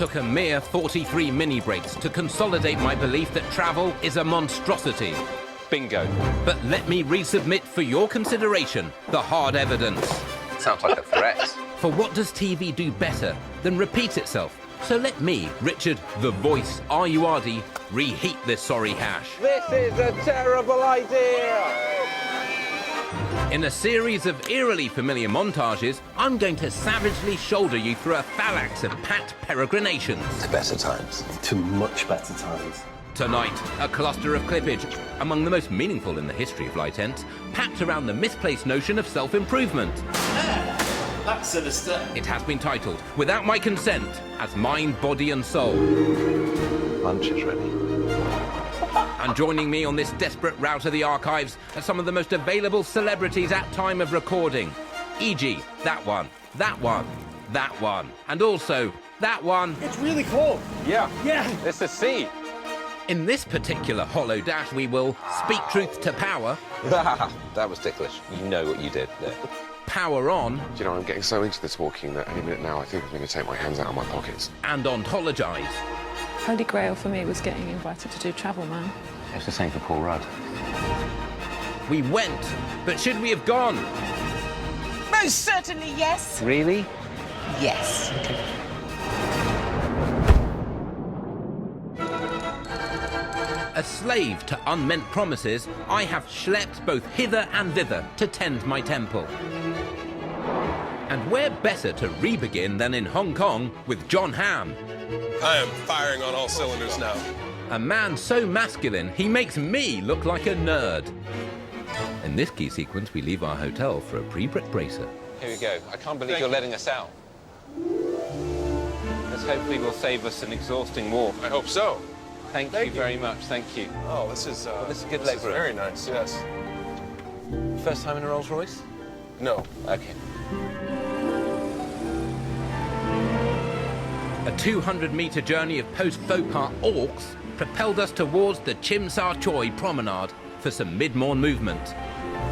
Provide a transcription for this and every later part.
took a mere 43 mini-breaks to consolidate my belief that travel is a monstrosity. Bingo. But let me resubmit for your consideration the hard evidence. Sounds like a threat. For what does TV do better than repeat itself? So let me, Richard the Voice Ayoade, reheat this sorry hash. This is a terrible idea! In a series of eerily familiar montages, I'm going to savagely shoulder you through a phalanx of pat peregrinations. To better times. To much better times. Tonight, a cluster of clippage, among the most meaningful in the history of light ents, packed around the misplaced notion of self-improvement. That's sinister. It has been titled, without my consent, as Mind, Body and Soul. Lunch is ready. And joining me on this desperate route of the archives are some of the most available celebrities at time of recording. E.g., that one, that one, that one, and also that one. It's really cool. Yeah. Yeah. It's a C. In this particular hollow dash, we will speak truth to power. That was ticklish. You know what you did there. Power on. Do you know, I'm getting so into this walking that any minute now I think I'm going to take my hands out of my pockets. And ontologize. Holy Grail for me was getting invited to do Travel Man. It's the same for Paul Rudd. We went, but should we have gone? Most certainly, yes. Really? Yes. A slave to unmeant promises, I have schlepped both hither and thither to tend my temple. And where better to re-begin than in Hong Kong with John Hamm? I am firing on all cylinders now. A man so masculine, he makes me look like a nerd. In this key sequence, we leave our hotel for a pre-brick bracer. Here we go. I can't believe you're letting us out. This hopefully will save us an exhausting walk. I hope so. Thank you very much. Thank you. Oh, this is good leg room. very nice. Yes. First time in a Rolls Royce? No. Okay. A 200-metre journey of post-faux pas orcs propelled us towards the Chim Sa Choi promenade for some mid-morn movement.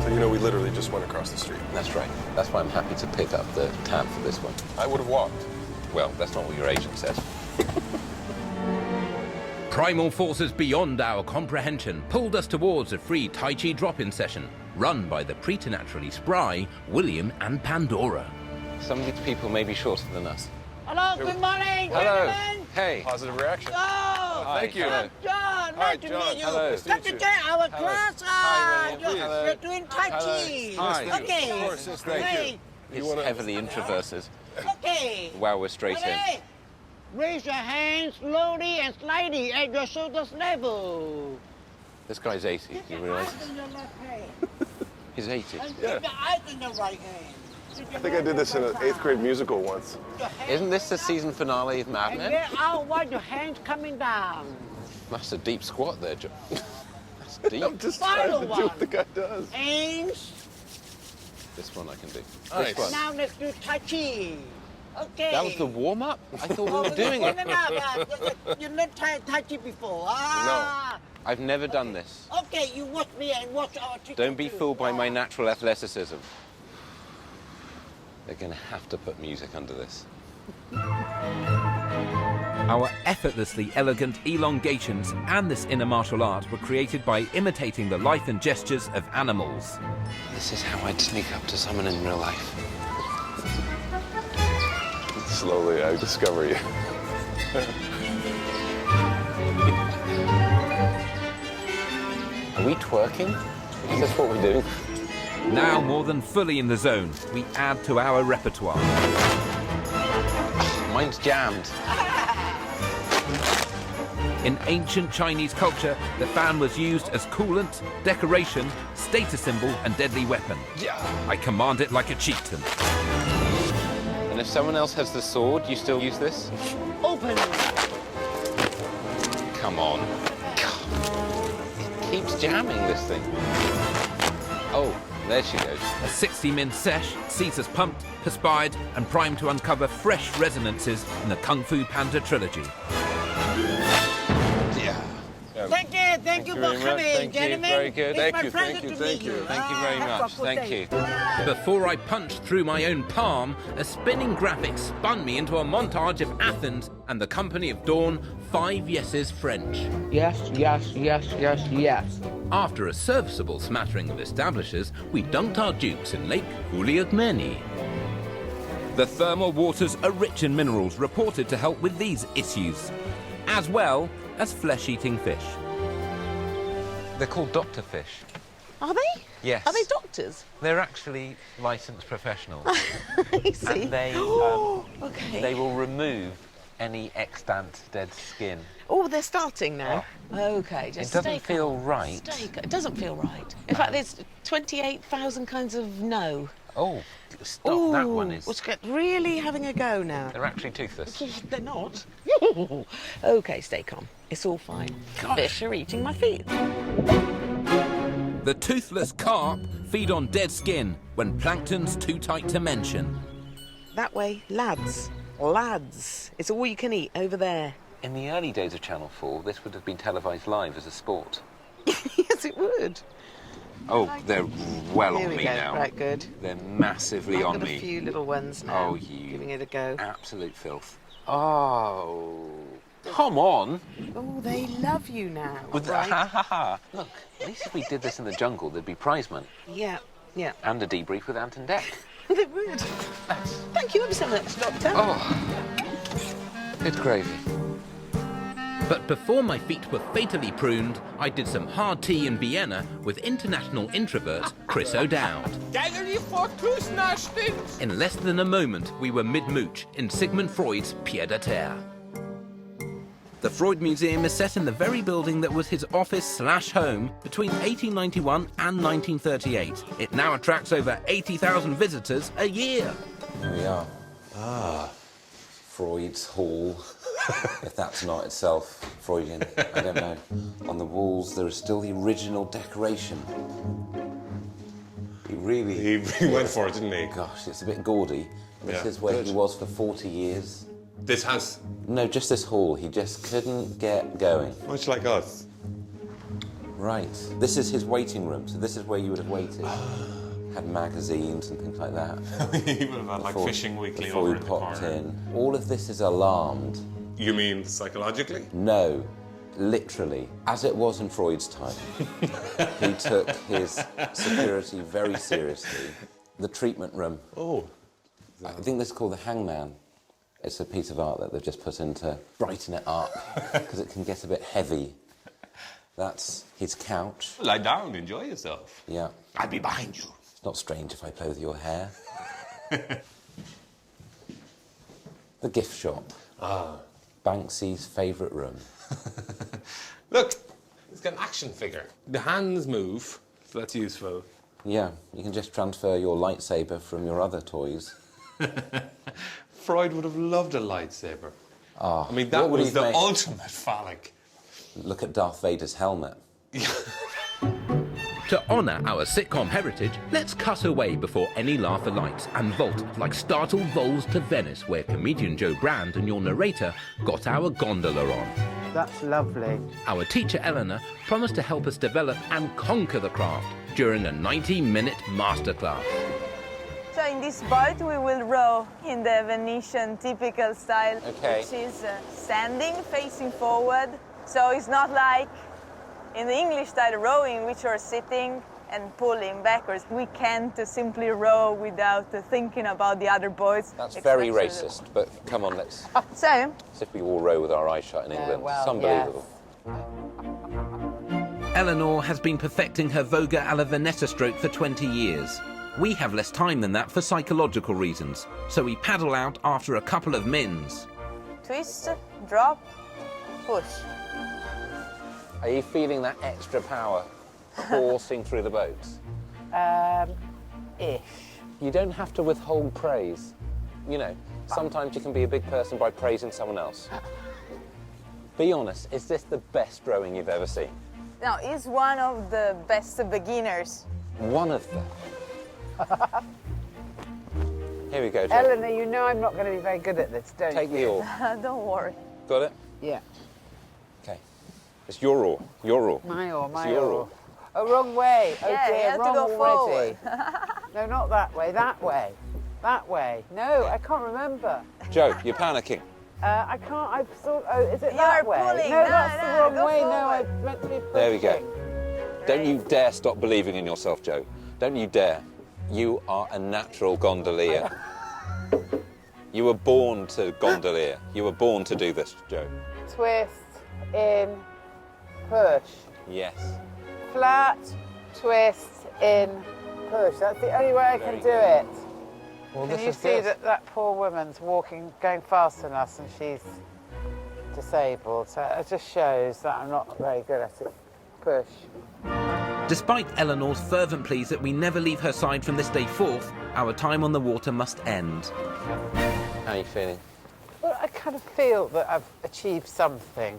So, you know, we literally just went across the street. That's right. That's why I'm happy to pick up the tab for this one. I would have walked. Well, that's not what your agent said. Primal forces beyond our comprehension pulled us towards a free Tai Chi drop-in session, run by the preternaturally spry William and Pandora. Some of these people may be shorter than us. Hello, good morning, Hello. gentlemen. Hey. Positive reaction. Oh, thank you. Hello. John, Hi, nice to John. meet you. Hello. Nice to Come meet to you. join our class. Hi, You're, William. Hello. you're doing Tai Chi. Hi. Okay. Of course, yes, thank you. Great. It's heavily introverted. Okay. Wow, we're straight in. Ready? Raise your hands slowly and slightly at your shoulders level. This guy's 80, Keep you your realise? eyes in your left hand. He's 80. And Yeah. keep your eyes in your right hand. I think I did this in an 8th grade musical once. Isn't this the season finale of Mad And Men? get out while your hands coming down. That's a deep squat there, John. That's deep. I'm just trying Final to do one. what the guy does. Aims. This one I can do. Nice. This one. Now let's do Tai Chi. Okay. That was the warm-up? I thought we Oh, were doing it. You learned Tai Chi before. Ah. I've never done this. Okay, you watch me and watch our teacher. Don't be too. fooled by my Ah. natural athleticism. They're going to have to put music under this. Our effortlessly elegant elongations and this inner martial art were created by imitating the life and gestures of animals. This is how I'd sneak up to someone in real life. Slowly, I discover you. Are we twerking? Is this what we're doing? Now more than fully in the zone, we add to our repertoire. Mine's jammed. In ancient Chinese culture, the fan was used as coolant, decoration, status symbol, and deadly weapon. Yeah. I command it like a chieftain. And if someone else has the sword, you still use this? Open. Come on. It keeps jamming, this thing. Oh, there she goes. A 60-min sesh sees us pumped, perspired, and primed to uncover fresh resonances in the Kung Fu Panda trilogy. Yeah. Thank you. Thank you for very much. coming, Thank you. gentlemen. Very good. It's Thank my you, pleasure thank you, to thank meet you. you. Thank you very Have a much. good Thank day. you. Before I punched through my own palm, a spinning graphic spun me into a montage of Athens and the Company of Dawn, 5 Yeses French. Yes, yes, yes, yes, yes. After a serviceable smattering of establishers, we dunked our dukes in Lake Uliakmeni. The thermal waters are rich in minerals reported to help with these issues, as well as flesh-eating fish. They're called doctor fish. Are they? Yes. Are they doctors? They're actually licensed professionals. I see. And they, Okay. they will remove any extant dead skin. Oh, they're starting now. Okay, just It doesn't stay feel calm. right. Stay calm. It doesn't feel right. In fact, there's 28,000 kinds of no. Oh, stop, that one is... What's really having a go now? They're actually toothless. They're not. Okay, stay calm. It's all fine. Fish are eating my feet. The toothless carp feed on dead skin when plankton's too tight to mention. That way, lads. Lads. It's all you can eat over there. In the early days of Channel 4, this would have been televised live as a sport. Yes, it would. Oh, they're well Here on we me go. now. Right, good. They're massively I've on got a me. few little ones now. Oh, you... Giving it a go. Absolute filth. Oh, come on. Oh, they love you now. With right? ha ha ha. Look, at least if we did this in the jungle, there'd be prize money Yeah, yeah. and a debrief with Ant and Dec. They would. Thank you ever so much, Doctor. Oh, good gravy. But before my feet were fatally pruned, I did some hard tea in Vienna with international introvert Chris O'Dowd. In less than a moment, we were mid-mooch in Sigmund Freud's pied-à-terre. The Freud Museum is set in the very building that was his office/home between 1891 and 1938. It now attracts over 80,000 visitors a year. Here we are. Freud's Hall. If that's not itself Freudian, I don't know. On the walls, there is still the original decoration. He really went for it, didn't he? Gosh, it's a bit gaudy. This Yeah, is where good. he was for 40 years. This house, No, just this hall. He just couldn't get going. much like us. Right. This is his waiting room, so this is where you would have waited. Had magazines and things like that. He would have had like Fishing Weekly before over we in the popped corner. in. All of this is alarmed. You mean psychologically? No, literally. As it was in Freud's time, he took his security very seriously. The treatment room. Oh. I think this is called the Hangman. It's a piece of art that they've just put in to brighten it up because it can get a bit heavy. That's his couch. Lie down, enjoy yourself. Yeah. I'll be behind you. It's not strange if I play with your hair. The gift shop. Banksy's favourite room. Look, it's got an action figure. The hands move, so that's useful. Yeah, you can just transfer your lightsaber from your other toys. Freud would have loved a lightsaber. Ah, I mean, that what would was he the make? ultimate phallic. Look at Darth Vader's helmet. To honour our sitcom heritage, let's cut away before any laugher lights and vault like startled voles to Venice, where comedian Joe Brand and your narrator got our gondola on. That's lovely. Our teacher Eleanor promised to help us develop and conquer the craft during a 90-minute masterclass. So in this boat we will row in the Venetian typical style, Okay. which is standing, facing forward. So it's not like in the English style rowing, which are sitting and pulling backwards. We can't simply row without thinking about the other boats. That's very especially- racist, but come on, let's... So, As if we all row with our eyes shut in England. well, it's unbelievable. Eleanor has been perfecting her voga alla Veneta stroke for 20 years. We have less time than that for psychological reasons, so we paddle out after a couple of mins. twist, drop, push. Are you feeling that extra power coursing through the boat? Ish. You don't have to withhold praise. You know, sometimes you can be a big person by praising someone else. Be honest, is this the best rowing you've ever seen? Now, he's one of the best beginners. One of them. Here we go, Joe. Eleanor, you know I'm not going to be very good at this, don't Take you? the oar. Don't worry. Got it? Yeah. Okay. It's your oar. Your oar. My oar, It's my your oar. Oh, wrong way. Oh Yeah, you dear, have to wrong go already. forward. No, not that way, that way. That way. No, I can't remember. Joe, you're panicking. I can't, I've sort oh, is it You that are way? pulling. No, No, that's no, the wrong go way. No, I forward. meant to be pushing. There we go. Don't you dare stop believing in yourself, Joe. Don't you dare. You are a natural gondolier. You were born to gondolier. You were born to do this, Joe. Twist, in, push. Yes. Flat, twist, in, push. That's the only way I can do it. Well, Can you see that poor woman's walking, going faster than us, and she's disabled? So it just shows that I'm not very good at it. Push. Despite Eleanor's fervent pleas that we never leave her side from this day forth, our time on the water must end. How are you feeling? Well, I kind of feel that I've achieved something.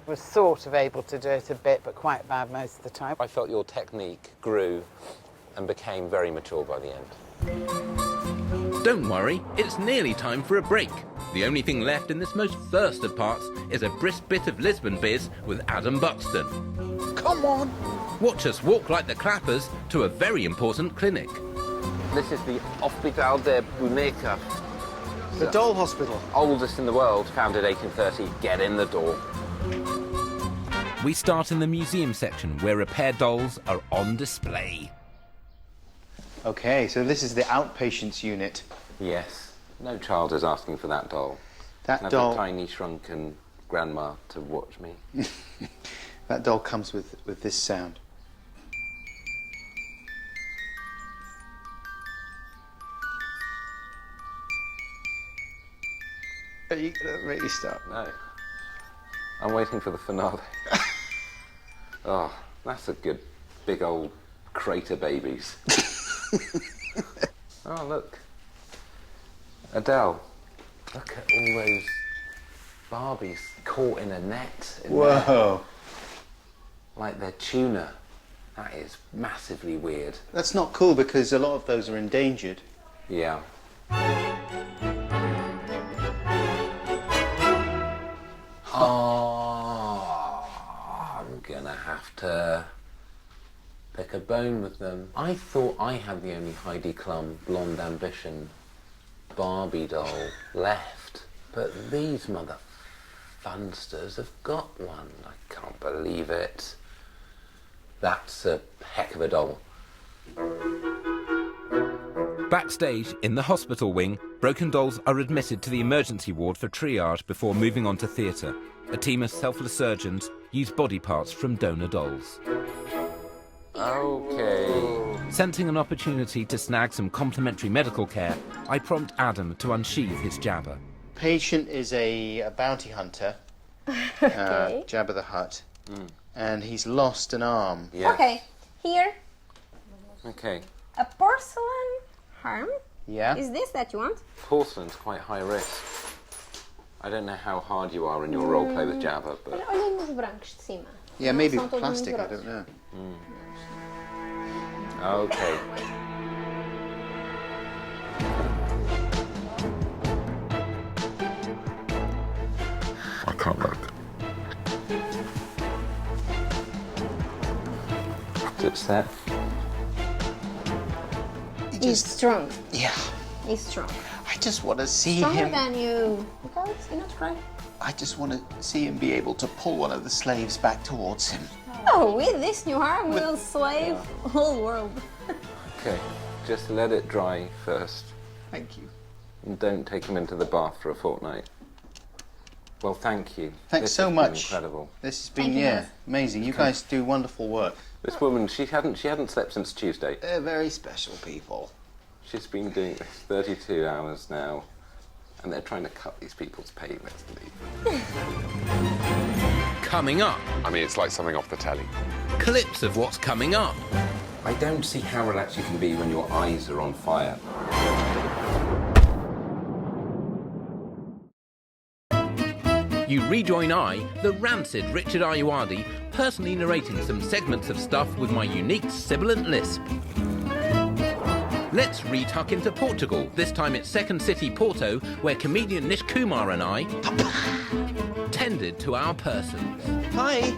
Was sort of able to do it a bit, but quite bad most of the time. I felt your technique grew and became very mature by the end. Don't worry, it's nearly time for a break. The only thing left in this most first of parts is a brisk bit of Lisbon biz with Adam Buxton. Come on! Watch us walk like the clappers to a very important clinic. This is the Hospital de Boneca. The doll hospital. Oldest in the world, founded 1830. Get in the door. We start in the museum section where repaired dolls are on display. Okay, so this is the outpatients unit. Yes. No child is asking for that doll. That Have doll. a tiny shrunken grandma to watch me. That doll comes with this sound. Are you gonna really stop? No. I'm waiting for the finale. Oh, that's a good big old crater babies. Oh, look. Adele. Look at all those Barbies caught in a net. Whoa. Like they're tuna. That is massively weird. That's not cool because a lot of those are endangered. Yeah. Oh, I'm gonna have to pick a bone with them. I thought I had the only Heidi Klum blonde ambition Barbie doll left, but these mother funsters have got one. I can't believe it. That's a heck of a doll. Backstage, in the hospital wing, broken dolls are admitted to the emergency ward for triage before moving on to theatre. A team of selfless surgeons use body parts from donor dolls. Okay. Sensing an opportunity to snag some complimentary medical care, I prompt Adam to unsheathe his jabber. Patient is a bounty hunter, Jabba the Hutt, and he's lost an arm. Yes. Okay, here, Okay. a porcelain arm. Yeah? Is this that you want? Porcelain's quite high risk. I don't know how hard you are in your role play with Jabba, but Olhem nos brancos de cima. Yeah, maybe São todos plastic, I rigorosos. don't know. okay. I can't let it. It's set. He's strong. Yeah, He's strong. I just want to see Stronger him. than you. Okay, you're not crying. I just want to see him be able to pull one of the slaves back towards him. Oh, with this new arm, we'll slave the whole world. Okay. Just let it dry first. Thank you. And don't take him into the bath for a fortnight. Well, thank you. Thanks This so has been much. incredible. This has been, Thank you, yeah, guys. amazing. You guys do wonderful work. This woman, she hadn't slept since Tuesday. They're very special people. She's been doing this 32 hours now, and they're trying to cut these people's pay. Let's leave. Coming up, I mean, it's like something off the telly. clips of what's coming up. I don't see how relaxed you can be when your eyes are on fire. You rejoin I, the rancid Richard Ayoade, personally narrating some segments of stuff with my unique sibilant lisp. Let's retuck into Portugal, this time it's second city Porto, where comedian Nish Kumar and I tended to our persons. Hi.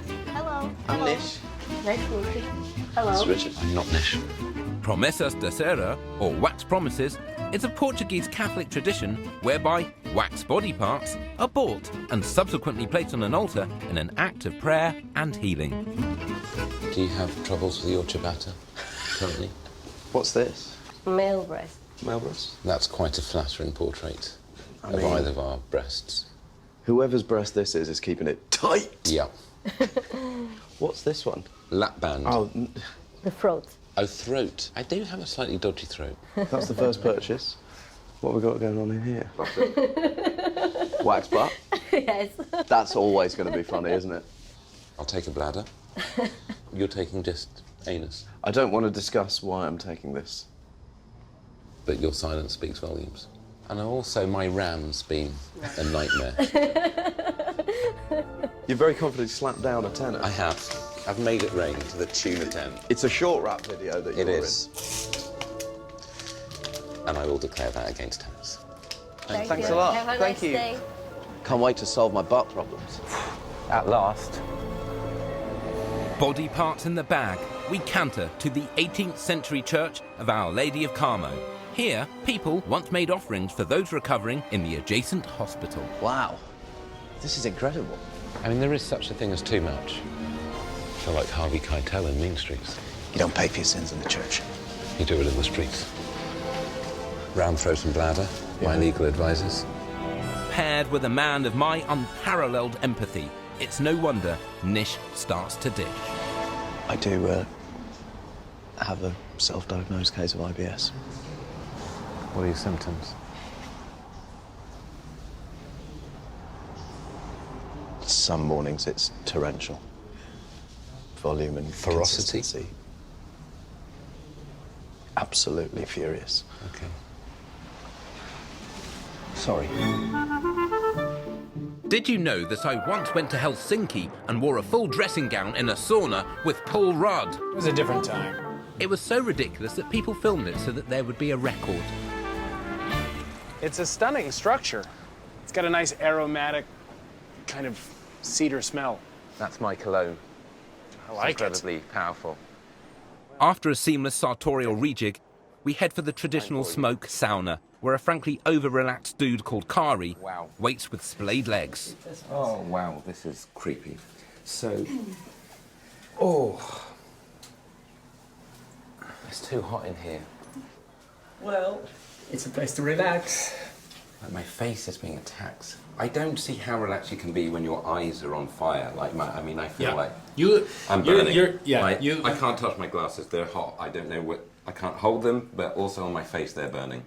Hello. I'm Nish. Nice to meet you. Hello. This is Richard. I'm not Nish. Promessas de cera, or wax promises, is a Portuguese Catholic tradition whereby wax body parts are bought and subsequently placed on an altar in an act of prayer and healing. Do you have troubles with your ciabatta currently? What's this? Male breast. Male breast? That's quite a flattering portrait of either of our breasts. Whoever's breast this is keeping it tight. Yeah. What's this one? Lap band. Oh, The throat. Oh, throat. I do have a slightly dodgy throat. that's the first purchase. What have we got going on in here? Wax butt? Yes. That's always going to be funny, isn't it? I'll take a bladder. You're taking just anus. I don't want to discuss why I'm taking this. But your silence speaks volumes. And also my ram's been a nightmare. You're very confident you slapped down a tenor. I have. I've made it rain to the tune of 10. It's a short rap video that you're It is. And I will declare that against tennis. Thanks a lot. Have a Thank nice you. day. Can't wait to solve my butt problems. At last. Body parts in the bag, we canter to the 18th century church of Our Lady of Carmo. Here, people once made offerings for those recovering in the adjacent hospital. Wow. This is incredible. I mean, there is such a thing as too much. I feel like Harvey Keitel in Mean Streets. You don't pay for your sins in the church. You do it in the streets. Round throat and bladder, my legal advisors. Paired with a man of my unparalleled empathy, it's no wonder Nish starts to dish. I do have a self-diagnosed case of IBS. What are your symptoms? Some mornings it's torrential. Volume and Ferocity? consistency. Absolutely furious. Okay. Sorry. Did you know that I once went to Helsinki and wore a full dressing gown in a sauna with Paul Rudd? It was a different time. It was so ridiculous that people filmed it so that there would be a record. It's a stunning structure. It's got a nice aromatic kind of cedar smell. That's my cologne. I like Incredibly powerful. After a seamless sartorial rejig, we head for the traditional smoke sauna, where a frankly over-relaxed dude called Kari waits with splayed legs. Oh, wow, this is creepy. So, oh, it's too hot in here. Well, it's a place to relax. Like my face is being attacked. I don't see how relaxed you can be when your eyes are on fire. Like, I feel like I'm burning. I can't touch my glasses, they're hot. I don't know I can't hold them, but also on my face they're burning.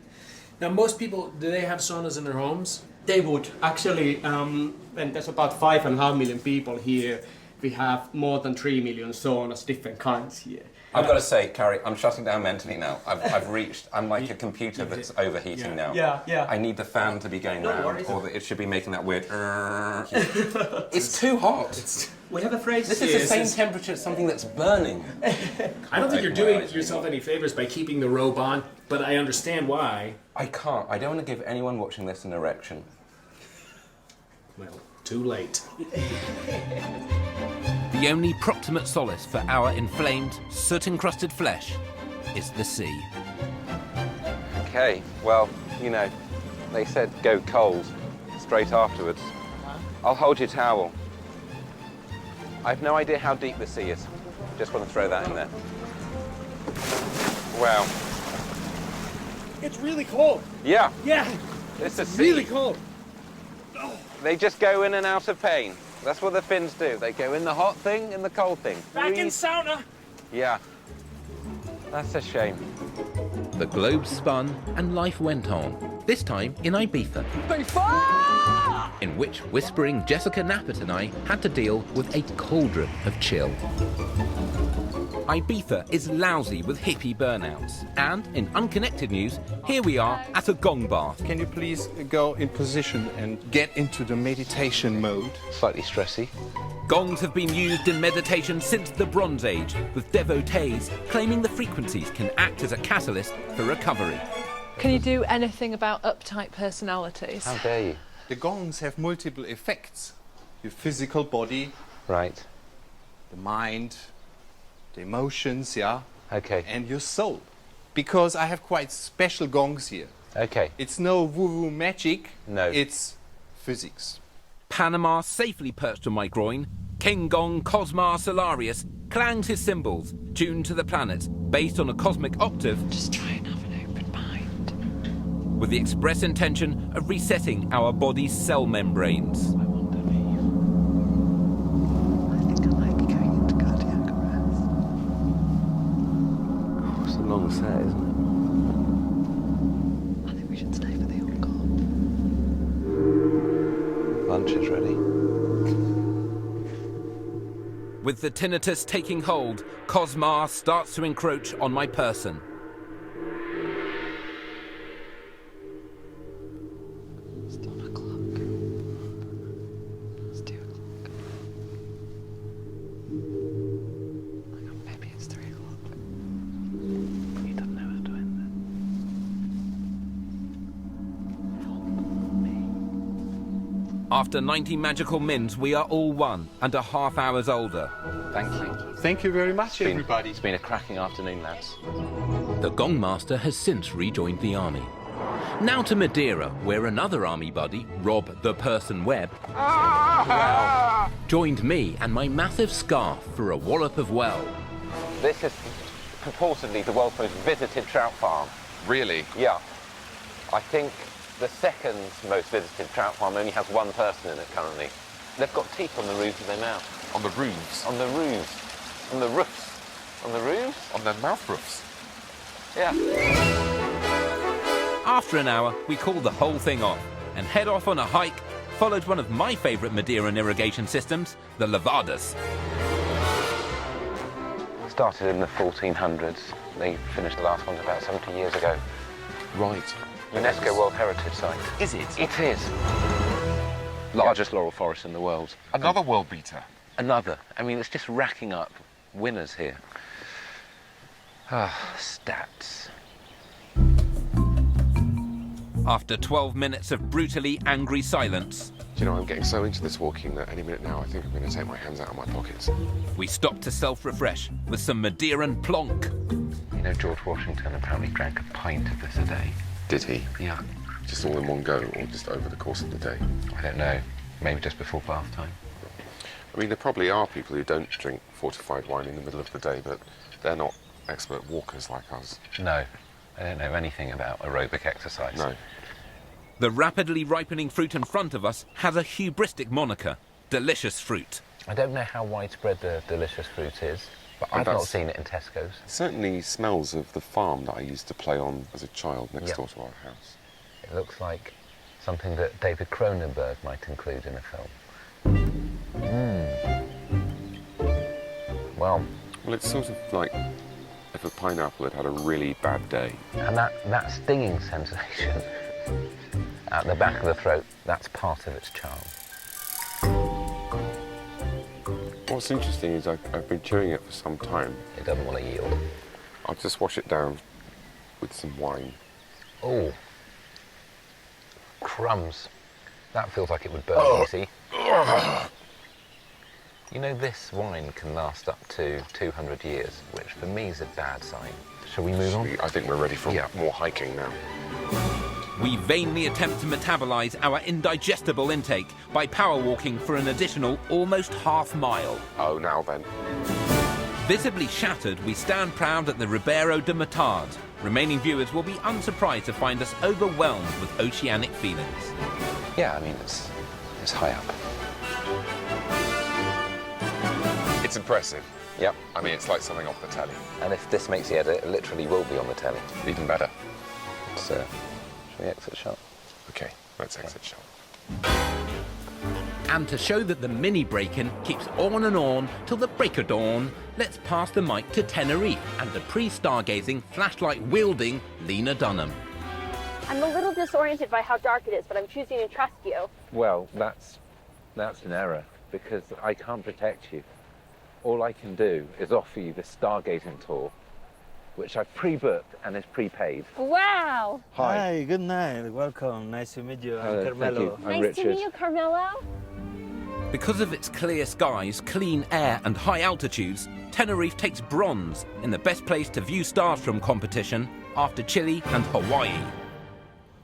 Now, most people, do they have saunas in their homes? They would. Actually, and there's about 5.5 million people here. We have more than 3 million saunas, different kinds here. I've got to say, Carrie, I'm shutting down mentally now. I'm like a computer that's overheating now. Yeah. I need the fan to be going round, or it should be making that weird... It's too hot. We have a phrase This here. is the same temperature as something that's burning. I don't think you're doing yourself any favors by keeping the robe on, but I understand why. I can't. I don't want to give anyone watching this an erection. Well, too late. The only proximate solace for our inflamed, soot-encrusted flesh is the sea. Okay, well, you know, they said go cold straight afterwards. I'll hold your towel. I have no idea how deep the sea is. Just want to throw that in there. Wow. It's really cold. Yeah. Yeah. It's a sea. Really cold. They just go in and out of pain. That's what the Finns do. They go in the hot thing and the cold thing. Back in sauna. Yeah. That's a shame. The globe spun and life went on, this time in Ibiza, in which whispering Jessica Knappert and I had to deal with a cauldron of chill. Ibiza is lousy with hippie burnouts. And in unconnected news, here we are at a gong bath. Can you please go in position and get into the meditation mode? Slightly stressy. Gongs have been used in meditation since the Bronze Age, with devotees claiming the frequencies can act as a catalyst for recovery. Can you do anything about uptight personalities? How dare you? The gongs have multiple effects. Your physical body, Right. the mind, the emotions, yeah? Okay. And your soul. Because I have quite special gongs here. Okay. It's no woo-woo magic. No. It's physics. Panama, safely perched on my groin, King Gong Cosmar Solarius clangs his cymbals, tuned to the planets, based on a cosmic octave. Just try and have an open mind. With the express intention of resetting our body's cell membranes. Long set, isn't I think we should stay for the encore. it? Lunch is ready. With the tinnitus taking hold, Cosmar starts to encroach on my person. It's 1 o'clock. It's 2 o'clock. Hang on, maybe it's 3 o'clock. He doesn't know how to end it. After 90 magical mins, we are all 1.5 hours older. Thank you. Thank you very much, everybody. It's been a cracking afternoon, lads. The Gong Master has since rejoined the army. Now to Madeira, where another army buddy, Rob the Person Webb, joined me and my massive scarf for a wallop of well. This is purportedly the world's most visited trout farm. Really? Yeah. I think the second most visited trout farm only has one person in it currently. They've got teeth on the roofs of their mouth. On the roofs? On the roofs. On the roofs. On the roofs? On their mouth roofs? Yeah. After an hour, we call the whole thing off and head off on a hike, followed one of my favourite Madeiran irrigation systems, the Levadas. Started in the 1400s. They finished the last one about 70 years ago. Right. UNESCO World Heritage Site. Is it? It is. Largest laurel forest in the world. Another world beater? Another. I mean, it's just racking up winners here. Stats. After 12 minutes of brutally angry silence, Do you know, I'm getting so into this walking that any minute now I think I'm going to take my hands out of my pockets. we stop to self-refresh with some Madeiran plonk. You know, George Washington apparently drank a pint of this a day. Did he? Yeah. Just all in one go, or just over the course of the day? I don't know. Maybe just before bath time. I mean, there probably are people who don't drink fortified wine in the middle of the day, but they're not expert walkers like us. No. I don't know anything about aerobic exercise. No. The rapidly ripening fruit in front of us has a hubristic moniker, delicious fruit. I don't know how widespread the delicious fruit is, but I've not seen it in Tesco's. It certainly smells of the farm that I used to play on as a child next Yep. door to our house. It looks like something that David Cronenberg might include in a film. Well, it's sort of like if a pineapple had had a really bad day. And that stinging sensation at the back of the throat, that's part of its charm. What's interesting is I've been chewing it for some time. It doesn't want to yield. I'll just wash it down with some wine. Oh, crumbs. That feels like it would burn easy. You know, this wine can last up to 200 years, which for me is a bad sign. Shall we move on? I think we're ready for more hiking now. We vainly attempt to metabolise our indigestible intake by power walking for an additional almost half mile. Oh, now then. Visibly shattered, we stand proud at the Ribeiro de Matard. Remaining viewers will be unsurprised to find us overwhelmed with oceanic feelings. Yeah, I mean, it's high up. It's impressive. Yep. I mean, it's like something off the telly. And if this makes the edit, it literally will be on the telly. Even better. So, shall we exit shot? Okay, let's exit shot. And to show that the mini break-in keeps on and on till the break of dawn, let's pass the mic to Tenerife and the pre-stargazing, flashlight-wielding Lena Dunham. I'm a little disoriented by how dark it is, but I'm choosing to trust you. Well, that's an error, because I can't protect you. All I can do is offer you this stargazing tour, which I've pre-booked and is prepaid. Wow! Hi, good night. Welcome. Nice to meet you. I'm Hello, Carmelo. thank you. I'm Nice Richard. to meet you, Carmelo. Because of its clear skies, clean air and high altitudes, Tenerife takes bronze in the best place to view stars from competition after Chile and Hawaii.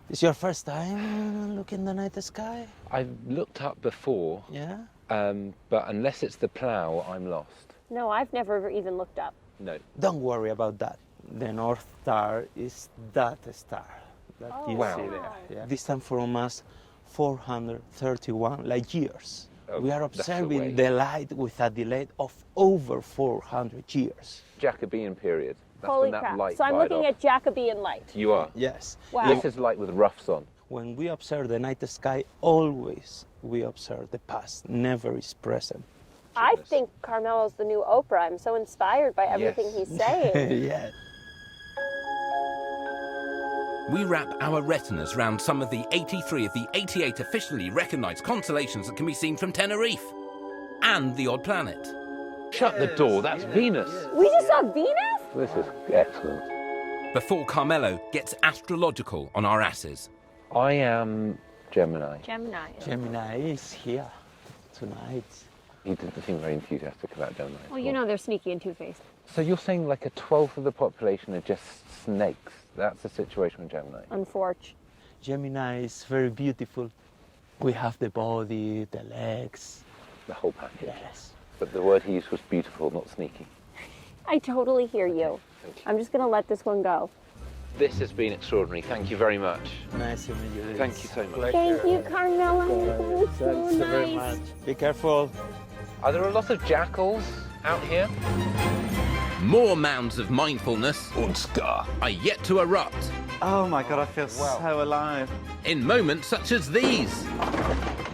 It's your first time looking the night sky? I've looked up before. Yeah? But unless it's the plough, I'm lost. No, I've never even looked up. No. Don't worry about that. The North Star is that star that you see there. Yeah. Distant from us 431 light years. We are observing the light with a delay of over 400 years. Jacobean period. That's Holy when that crap. light So I'm died looking off. at Jacobean light. You are? Yes. Wow. This is light with roughs on. When we observe the night sky, always we observe the past, never is present. I think Carmelo's the new Oprah. I'm so inspired by everything he's saying. Yeah. We wrap our retinas round some of the 83 of the 88 officially recognised constellations that can be seen from Tenerife. And the odd planet. Shut the door, that's Venus. We just saw Venus? This is excellent. Before Carmelo gets astrological on our asses. I am Gemini. Gemini. Gemini is here tonight. He didn't seem very enthusiastic about Gemini. Well, you know they're sneaky and two-faced. So you're saying like a 12th of the population are just snakes? That's the situation with Gemini? Unfortunate. Gemini is very beautiful. We have the body, the legs. The whole package? Yes. But the word he used was beautiful, not sneaky. I totally hear you. I'm just going to let this one go. This has been extraordinary. Thank you very much. Nice to meet you. Thank you so much. Thank you, Carmela. That was so Thanks very nice. much. Be careful. Are there a lot of jackals out here? More mounds of mindfulness are yet to erupt. Oh my God, I feel so alive. In moments such as these.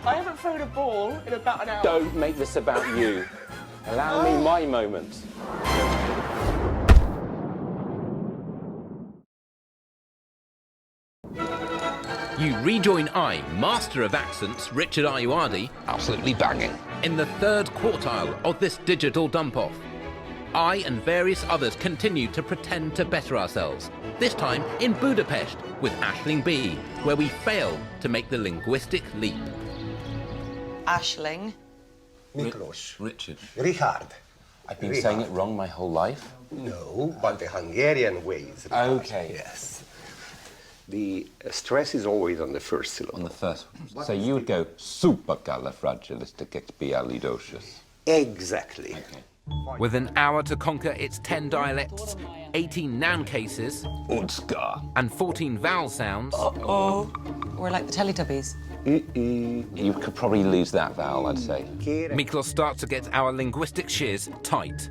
I haven't thrown a ball in about an hour. Don't make this about you. Allow me my moment. You rejoin I, master of accents, Richard Ayoade, absolutely banging, in the third quartile of this digital dump-off. I and various others continue to pretend to better ourselves, this time in Budapest with Aisling B, where we fail to make the linguistic leap. Aisling. Miklos. Richard. Richard. I've been saying it wrong my whole life? No, but the Hungarian way is Richard. Okay. Yes. The stress is always on the first syllable. On the first one. So you would go supercalifragilisticexpialidocious. Exactly. Okay. With an hour to conquer its 10 dialects, 18 noun cases, and 14 vowel sounds. Uh-oh. We're like the Teletubbies. You could probably lose that vowel, I'd say. Miklos starts to get our linguistic shiz tight.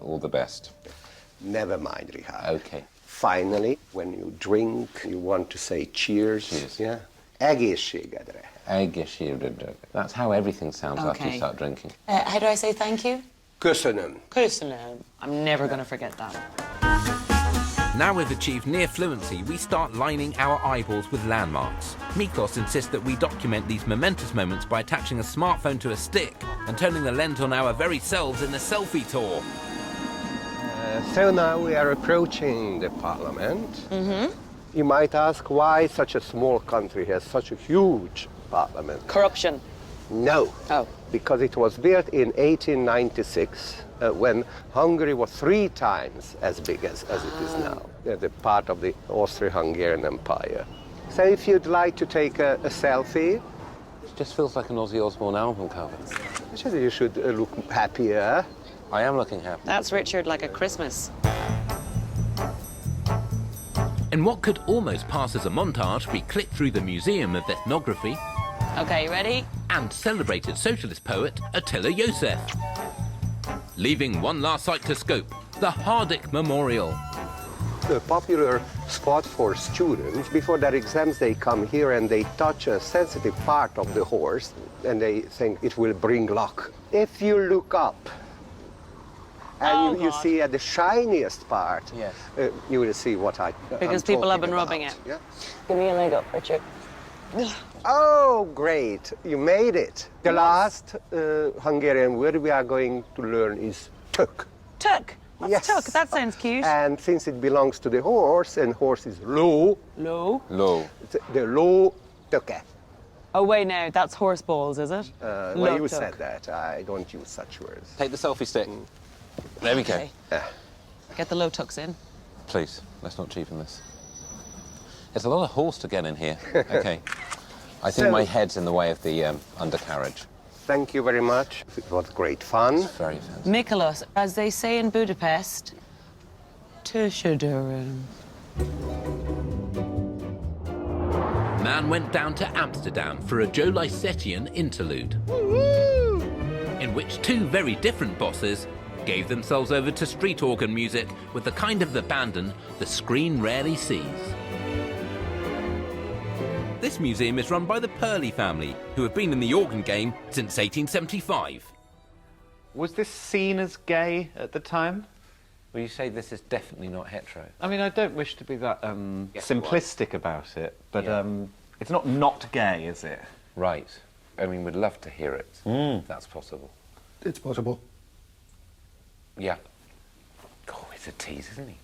All the best. Never mind, Richard. Okay. Finally, when you drink, you want to say cheers. Cheers. Yeah. Egészségedre. Egészségedre. That's how everything sounds after you start drinking. How do I say thank you? Köszönöm. Köszönöm. I'm never going to forget that. Now we've achieved near fluency, we start lining our eyeballs with landmarks. Miklos insists that we document these momentous moments by attaching a smartphone to a stick and turning the lens on our very selves in a selfie tour. So now we are approaching the parliament. Mm-hmm. You might ask why such a small country has such a huge parliament. Corruption. No. Oh. Because it was built in 1896 when Hungary was 3 times as big as it is now. The part of the Austro-Hungarian Empire. So if you'd like to take a selfie. It just feels like an Ozzy Osbourne album cover. You should look happier. I am looking happy. That's Richard like a Christmas. In what could almost pass as a montage, we click through the Museum of Ethnography. Okay, you ready? And celebrated socialist poet Attila Yosef. Leaving one last site to scope, the Hardik Memorial. A popular spot for students. Before their exams, they come here and they touch a sensitive part of the horse and they think it will bring luck. If you look up and you see at the shiniest part, yes. You will see what I'm Because people have been about. rubbing it. Yeah? Give me a leg up, Richard. Oh, great. You made it. The last Hungarian word we are going to learn is tök. Tök. Yes. Tuck, that sounds cute. And since it belongs to the horse, and horse is low. Low? Low. The low tukke. Oh, wait, no, that's horse balls, is it? Well, you said that. I don't use such words. Take the selfie stick. There we go. Okay. Get the low tucks in. Please, let's not cheapen this. There's a lot of horse to get in here. Okay. I think my head's in the way of the undercarriage. Thank you very much. It was great fun. Very fancy. Mikolos, as they say in Budapest, Tushadurum. Man went down to Amsterdam for a Joe Lycettian interlude, in which two very different bosses gave themselves over to street organ music with the kind of abandon the screen rarely sees. This museum is run by the Purley family, who have been in the organ game since 1875. Was this seen as gay at the time? Well, you say this is definitely not hetero. I mean, I don't wish to be that simplistic about it, but it's not gay, is it? Right. I mean, we'd love to hear it, if that's possible. It's possible. Yeah. Oh, he's a tease, isn't he?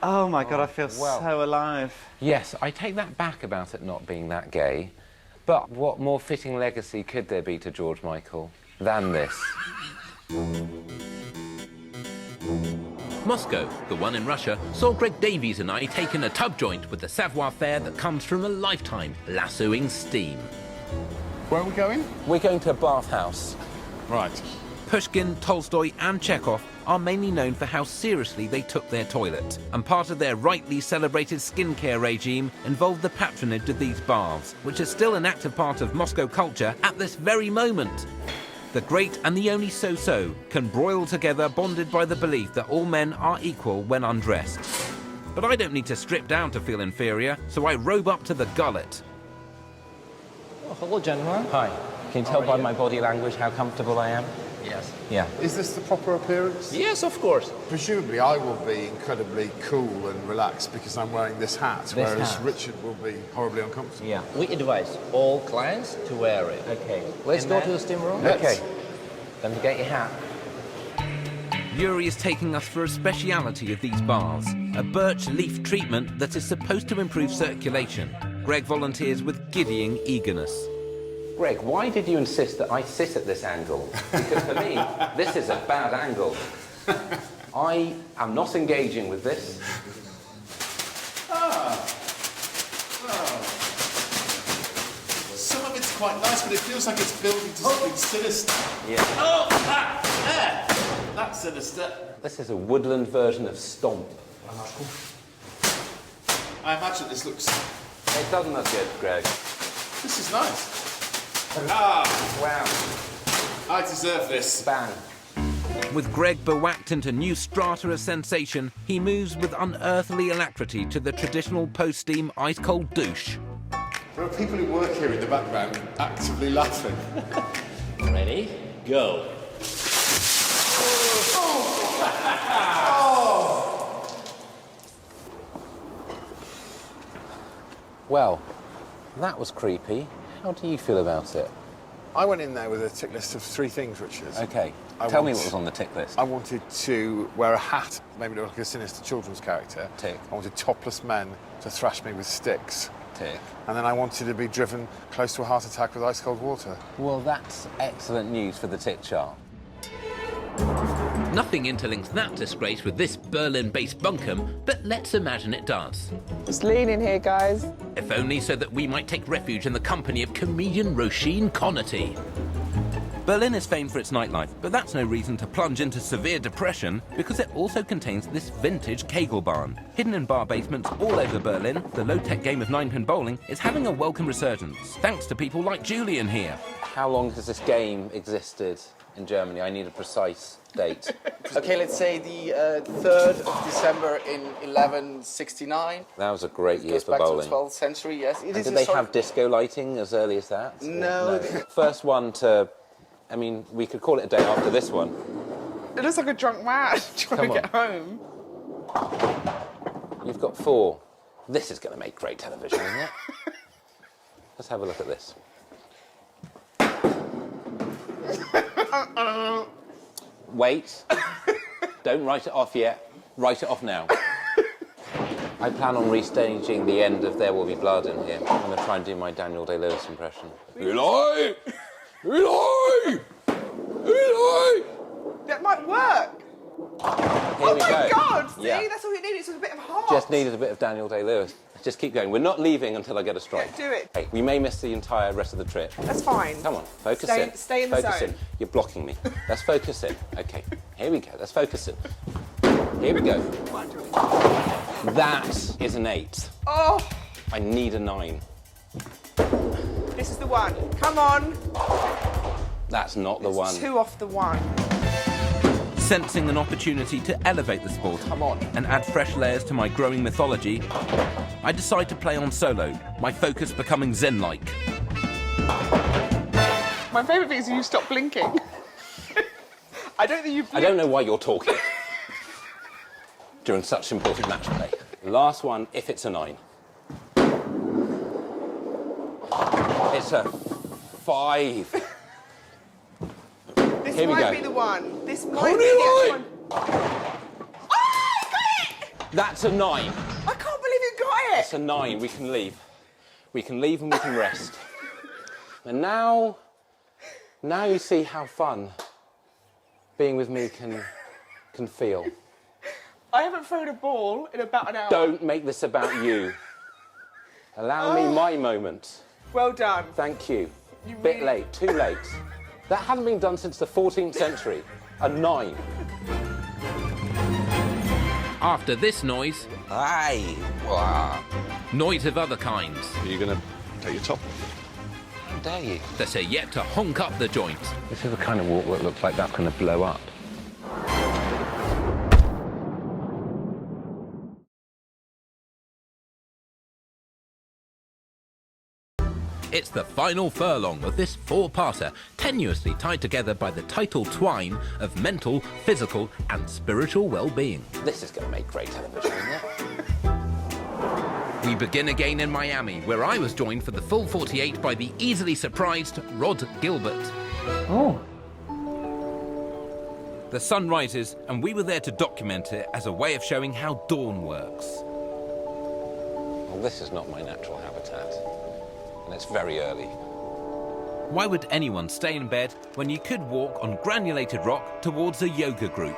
Oh my God, I feel so alive. Yes, I take that back about it not being that gay, but what more fitting legacy could there be to George Michael than this? Moscow, the one in Russia, saw Greg Davies and I taking a tub joint with the savoir-faire that comes from a lifetime lassoing steam. Where are we going? We're going to a bathhouse. Right. Pushkin, Tolstoy and Chekhov are mainly known for how seriously they took their toilet, and part of their rightly celebrated skincare regime involved the patronage of these baths, which is still an active part of Moscow culture at this very moment. The great and the only so-so can broil together, bonded by the belief that all men are equal when undressed. But I don't need to strip down to feel inferior, so I robe up to the gullet. Oh, hello, gentlemen. Hi. Can you tell by my body language how comfortable I am? Yes. Yeah. Is this the proper appearance? Yes, of course. Presumably I will be incredibly cool and relaxed because I'm wearing this hat, whereas Richard will be horribly uncomfortable. Yeah. We advise all clients to wear it. Okay. Let's go to the steam room. Okay. Don't forget your hat. Yuri is taking us for a speciality of these baths, a birch leaf treatment that is supposed to improve circulation. Greg volunteers with giddying eagerness. Greg, why did you insist that I sit at this angle? Because for me, this is a bad angle. I am not engaging with this. Some of it's quite nice, but it feels like it's building to something sinister. Yeah. Oh, that's sinister. This is a woodland version of Stomp. I imagine this looks... It doesn't look good, Greg. This is nice. Wow. I deserve this. Bang. With Greg bewacked into new strata of sensation, he moves with unearthly alacrity to the traditional post-steam ice-cold douche. There are people who work here in the background actively laughing. Ready? Go. Well, that was creepy. How do you feel about it? I went in there with a tick list of 3 things, Richard. Okay. Tell me what was on the tick list. I wanted to wear a hat, maybe look like a sinister children's character. Tick. I wanted topless men to thrash me with sticks. Tick. And then I wanted to be driven close to a heart attack with ice-cold water. Well, that's excellent news for the tick chart. Nothing interlinks that disgrace with this Berlin-based bunkum, but let's imagine it does. Just lean in here, guys. If only so that we might take refuge in the company of comedian Roisin Connerty. Berlin is famed for its nightlife, but that's no reason to plunge into severe depression, because it also contains this vintage Kegel barn. Hidden in bar basements all over Berlin, the low-tech game of 9-pin bowling is having a welcome resurgence, thanks to people like Julian here. How long has this game existed? in Germany. I need a precise date. Okay, let's say the 3rd of December in 1169. That was a great year Goes for back bowling. to the 12th century, yes. It And is did a they sort have of- disco lighting as early as that? Or No. First one to... I mean, we could call it a day after this one. It looks like a drunk man trying to get home. You've got 4. This is going to make great television, isn't it? Let's have a look at this. Wait. Don't write it off yet. Write it off now. I plan on restaging the end of There Will Be Blood in here. I'm going to try and do my Daniel Day-Lewis impression. Eli! Eli! Eli! That might work. Here we go. God! See, Yeah. that's all you need. It's a bit of heart. Just needed a bit of Daniel Day-Lewis. Just keep going. We're not leaving until I get a strike. Yeah, do it. Hey, we may miss the entire rest of the trip. That's fine. Come on, focus Stay- in. stay in the focus zone. in. You're blocking me. Let's focus in. Okay, here we go. Let's focus in. Here we go. That is an 8. Oh, I need a 9. this is the one. Come on. That's not the one. 2 off the 1. Sensing an opportunity to elevate the sport and add fresh layers to my growing mythology, I decide to play on solo, my focus becoming zen-like. My favourite thing is you stop blinking. I don't think you I don't know why you're talking during such important match play. Last one, if it's a 9. It's a 5. This Here we might go. be the one. This might Hold be it the line. one. That's a 9. I can't believe you got it. It's a 9. We can leave. We can leave and we can rest. And now you see how fun being with me can feel. I haven't thrown a ball in about an hour. Don't make this about you. Allow me my moment. Well done. Thank you. You Bit really- late, too late. That hadn't been done since the 14th century. A 9. After this noise, noise of other kinds. Are you going to take your top off? How dare you? That are yet to honk up the joint. This is the kind of walk that looks like that's going to blow up. It's the final furlong of this 4-parter, tenuously tied together by the title twine of mental, physical and spiritual well-being. This is going to make great television, isn't it? We begin again in Miami, where I was joined for the full 48 by the easily surprised Rhod Gilbert. Oh. The sun rises, and we were there to document it as a way of showing how dawn works. Well, this is not my natural habitat. And it's very early. Why would anyone stay in bed when you could walk on granulated rock towards a yoga group?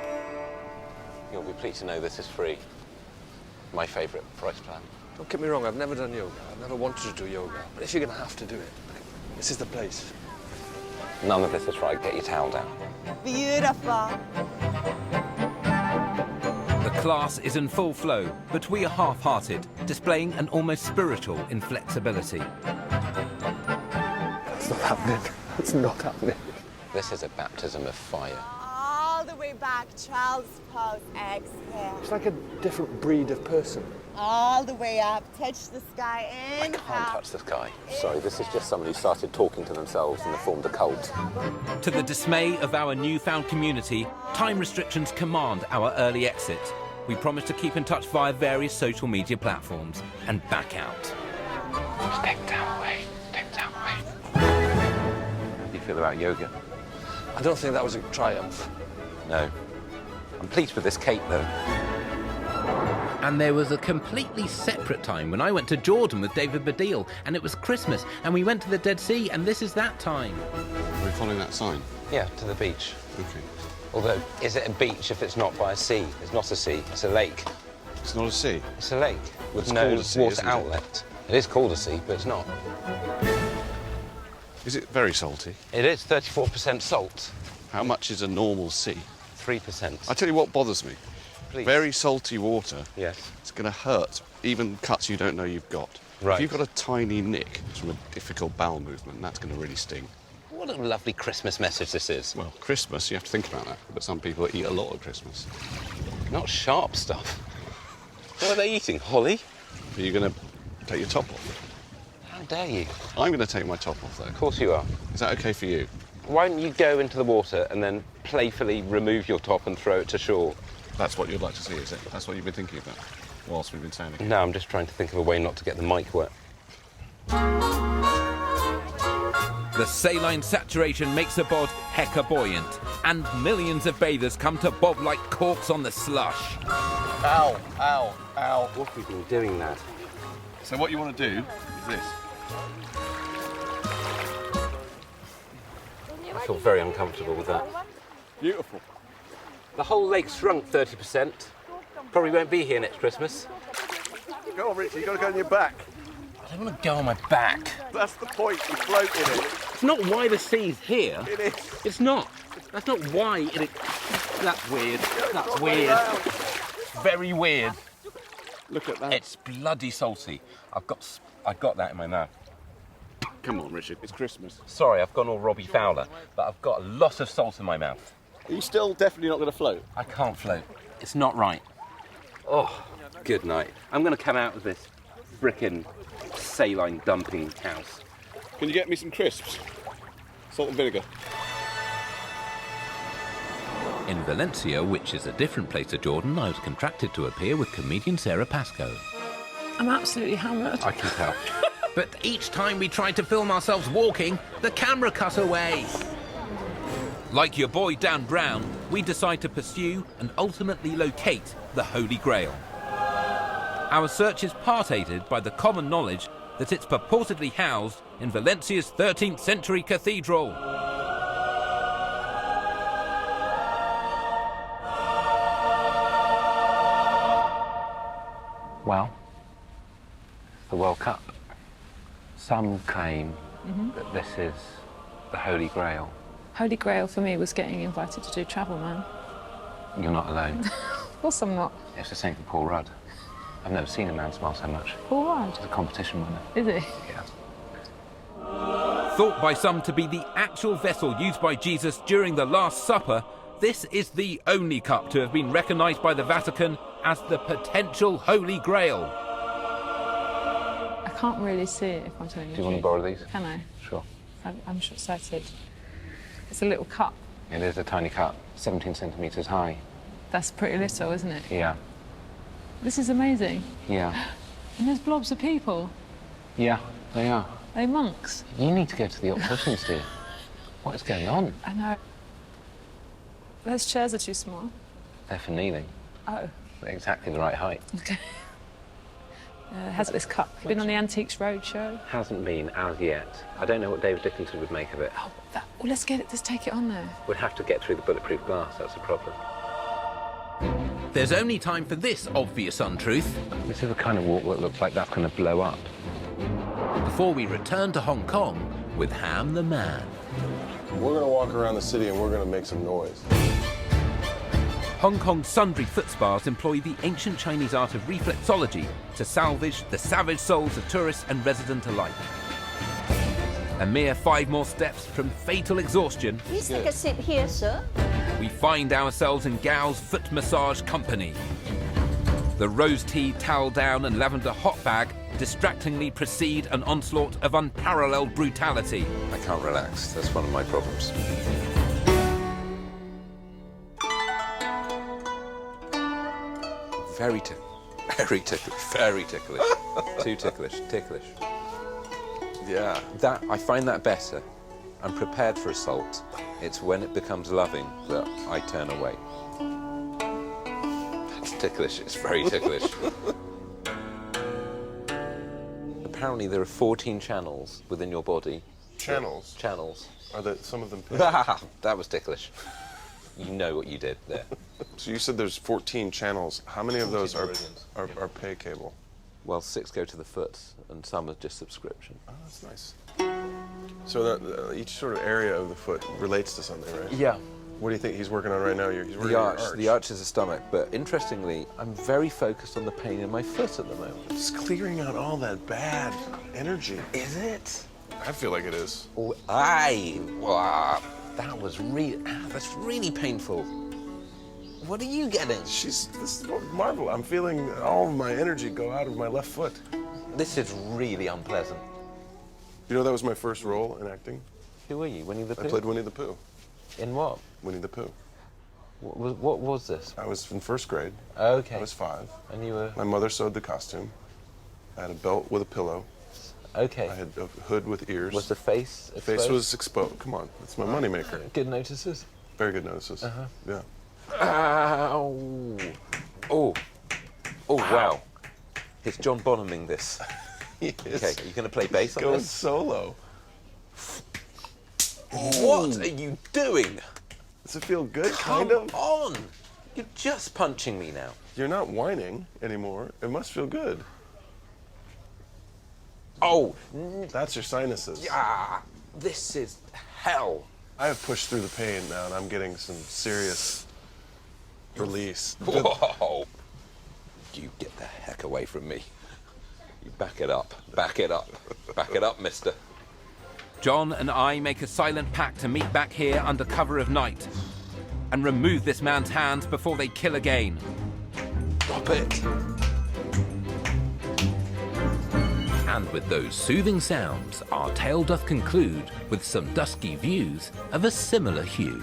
You'll be pleased to know this is free. My favourite price plan. Don't get me wrong, I've never done yoga. I've never wanted to do yoga. But if you're going to have to do it, this is the place. None of this is right. Get your towel down. Beautiful. The class is in full flow, but we are half-hearted, displaying an almost spiritual inflexibility. It's not happening. It's not happening. This is a baptism of fire. All the way back, child's pose, exhale. It's like a different breed of person. All the way up, touch the sky, I can't touch the sky. Sorry, this is just someone who started talking to themselves and they formed a cult. To the dismay of our newfound community, time restrictions command our early exit. We promise to keep in touch via various social media platforms and back out. Step down away. Step down away. How do you feel about yoga? I don't think that was a triumph. No. I'm pleased with this cape, though. And there was a completely separate time when I went to Jordan with David Baddiel, and it was Christmas, and we went to the Dead Sea, and this is that time. Are we following that sign? Yeah, to the beach. Okay. Although, is it a beach if it's not by a sea? It's not a sea, it's a lake. It's not a sea? It's a lake with It's no called a sea, water isn't it? outlet. It is called a sea, but it's not. Is it very salty? It is 34% salt. How much is a normal sea? 3%. I tell you what bothers me. Please. Very salty water. Yes. It's going to hurt even cuts you don't know you've got. Right. If you've got a tiny nick from a difficult bowel movement, that's going to really sting. What What a lovely Christmas message this is. Well, Christmas, you have to think about that. But some people eat a lot at Christmas. Not sharp stuff. What are they eating? Holly? Are you going to take your top off? How dare you? I'm going to take my top off, though. Of course you are. Is that OK for you? Why don't you go into the water and then playfully remove your top and throw it to shore? That's what you'd like to see, is it? That's what you've been thinking about whilst we've been sailing? No, I'm just trying to think of a way not to get the mic wet. The saline saturation makes the bod hecka buoyant, and millions of bathers come to bob like corks on the slush. Ow, ow, ow. What have we been doing, lad? So what you want to do is this. I feel very uncomfortable with that. Beautiful. The whole lake's shrunk 30%. Probably won't be here next Christmas. Go on, Richie, you've got to go on your back. I don't want to go on my back. That's the point, you float in it. It's not why the sea's here. It is. It's not. That's not why it... That's weird. That's weird. Very weird. Look at that. It's bloody salty. I've got that in my mouth. Come on, Richard, it's Christmas. Sorry, I've gone all Robbie Fowler, but I've got a lot of salt in my mouth. Are you still definitely not going to float? I can't float. It's not right. Oh, good night. I'm going to come out of this frickin' saline dumping house. Can you get me some crisps? Salt and vinegar. In Valencia, which is a different place to Jordan, I was contracted to appear with comedian Sarah Pascoe. I'm absolutely hammered. I can tell. But each time we tried to film ourselves walking, the camera cut away. Like your boy Dan Brown, we decide to pursue and ultimately locate the Holy Grail. Our search is part-aided by the common knowledge that it's purportedly housed in Valencia's 13th century cathedral. Well, the World Cup. Some claim that this is the Holy Grail. Holy Grail for me was getting invited to do Travel Man. You're not alone. Of course I'm not. It's the same for Paul Rudd. I've never seen a man smile so much. Paul Rudd? He's a competition winner. Is he? Yeah. Thought by some to be the actual vessel used by Jesus during the Last Supper, this is the only cup to have been recognised by the Vatican as the potential Holy Grail. I can't really see it, if I'm telling you. Do you want to borrow these? Can I? Sure. I'm short-sighted. It's a little cup. It is a tiny cup, 17 centimetres high. That's pretty little, isn't it? Yeah. This is amazing. Yeah. And there's blobs of people. Yeah, they are. Are they monks? You need to go to the opticians, dear. What is going on? I know. Those chairs are too small. They're for kneeling. Oh. They're exactly the right height. Okay. Has this cup been on the Antiques Roadshow? Hasn't been as yet. I don't know what David Dickinson would make of it. Oh, well, let's get it. Let's take it on there. We'd have to get through the bulletproof glass. That's the problem. There's only time for this obvious untruth. This is the kind of walk that looks like that's going to blow up. Before we return to Hong Kong with Ham the Man. We're going to walk around the city and we're going to make some noise. Hong Kong's sundry foot spas employ the ancient Chinese art of reflexology to salvage the savage souls of tourists and resident alike. A mere 5 more steps from fatal exhaustion, Please take a seat here, sir. we find ourselves in Gao's foot massage company. The rose tea, towel down and lavender hot bag distractingly precede an onslaught of unparalleled brutality. I can't relax. That's one of my problems. Very ticklish. Too ticklish. Yeah. I find that better. I'm prepared for assault. It's when it becomes loving that I turn away. It's ticklish. It's very ticklish. Apparently there are 14 channels within your body. Channels? Channels. Are there some of them pink? That was ticklish. You know what you did there. So you said there's 14 channels. How many of those are pay cable? Well, 6 go to the foot, and some are just subscription. Oh, that's nice. So that each sort of area of the foot relates to something, right? Yeah. What do you think he's working on right now? He's working The on arch. your arch. The arch is the stomach, but interestingly, I'm very focused on the pain in my foot at the moment. It's clearing out all that bad energy. Is it? I feel like it is. Oh, aye. Wow. That's really painful. What are you getting? This is Marvel. I'm feeling all of my energy go out of my left foot. This is really unpleasant. You know, that was my first role in acting. Who were you, Winnie the Pooh? I played Winnie the Pooh. In what? Winnie the Pooh. What was this? I was in first grade. Okay. I was 5. And you were? My mother sewed the costume. I had a belt with a pillow. Okay. I had a hood with ears. Was the face exposed? The face was exposed. Come on, it's my moneymaker. Good notices? Very good notices. Uh-huh. Yeah. Ow. Oh. Oh, wow. It's John Bonhaming this. Yes. Okay, are you going to play bass on Going this? solo. What are you doing? Does it feel good, kind of? Come on! You're just punching me now. You're not whining anymore. It must feel good. Oh! That's your sinuses. Yeah! This is hell. I have pushed through the pain now, and I'm getting some serious release. Whoa! You get the heck away from me. You back it up. Back it up. Back it up, mister. John and I make a silent pact to meet back here under cover of night and remove this man's hands before they kill again. Stop it. And with those soothing sounds, our tale doth conclude with some dusky views of a similar hue.